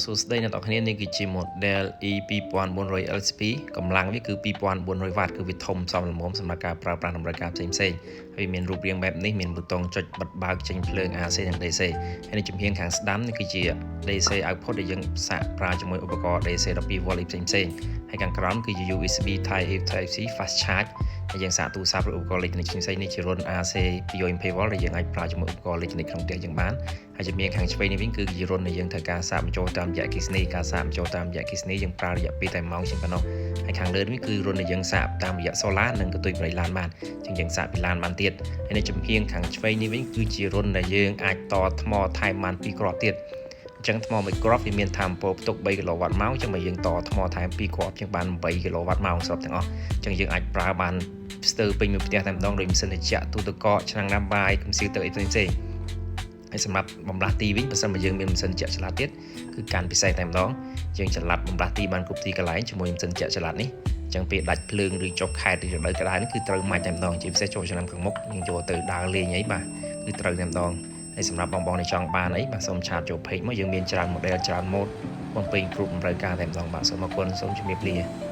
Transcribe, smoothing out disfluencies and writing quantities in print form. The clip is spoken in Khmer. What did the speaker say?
សួស្តីអ្នកនរគ្នានេះគឺជា model E2400 LCP កម្លាំងវាគឺ2400 W គឺវាធំសមល្មមសម្រាប់ការប្រើប្រាស់តម្រូវការផ្សេងៗហើយមានរូបរាងបែបនេះមានប៊ូតុងចុចបិទបើកចេញភ្លើង AC និង DC ហើយនៅជំហានខាងស្ដាំនេះគឺជា DC output ដែលយើងសាកប្រើជាមួយឧបករណ៍ DC 12V ផ្សេងៗហើយខាងក្រោមគឺជា USB Type A Type C Fast Charge ហើយយើងសាកទូរស័ព្ទឬឧបករណ៍អេឡិចត្រូនិកផ្សេងៗនេះជារុន AC 220V ដែលយើងអាចប្រើជាមួយឧបករណ៍អេឡិចត្រូនិកក្នុងផ្ទះយើងបានហើយជំនាញខាងឆ្វេងនេះវិញគឺជារុនដែលយើងត្រូវការសាកបញ្ចូលតាមរយៈអគ្គិសនីការសាកបញ្ចូលតាមរយៈអគ្គិសនីយើងប្រើរយៈពេលតែ1ម៉ោងជាងប៉ុណ្ណោះហើយខាងលើនេះគឺរុនដែលយើងសាកតាមរយៈ solar និងកន្ទុយប្រេងឡានបានជាងយើងសាកពីឡានបានទៀតហើយនៅជំហានខាងឆ្វេងនេះវិញគឺជារុនដែលយើងអាចតថ្មថែមបាន2គ្រាប់ទៀតអញ្ចឹងថ្មមួយគ្រាប់វាមានថាមពលផ្ទុក3 kW ម៉ោងអញ្ចឹងបើយើងតថ្មថែម2គ្រាប់ជាងបាន8 kW ម៉ោងសរុបទាំងអស់អញ្ចឹងយើងអាចប្រើបានស្ទើរពេញមួយផ្ទះតែម្ដងដោយម៉ាស៊ីនត្រជាក់ទូទឹកកកឆ្នាំងណាំបាយកុំព្យូទ័រអីផ្សេងៗហើយសម្រាប់បំលាស់ទីវិញបើសិនបើយើងមានម៉ាស៊ីនត្រជាក់ឆ្លាតទៀតគឺកាន់ពិសេសតែម្ដងយើងច្រឡាត់បំលាស់ទីបានគ្រប់ទីកន្លែងជាមួយម៉ាស៊ីនត្រជាក់ឆ្លាតនេះអញ្ចឹងពេលដាច់ភ្លើងឬចុះខែតឬរដូវក្តៅនេះគឺត្រូវម៉ាច់តែម្ដងជាពិសេសចូលឆ្នាំខាងមុខយើងចូលទៅដើរលេងអីបាទគឺត្រូវតែម្ដងហើយសម្រាប់បងៗដែលចង់បានអីបាទសូមឆាតចូល page មកយើងមានច្រើន model ច្រើន mode បំពេញគ្រប់តម្រូវការតែម្ដងបាទសូមអរគុណសូមជម្រាបលា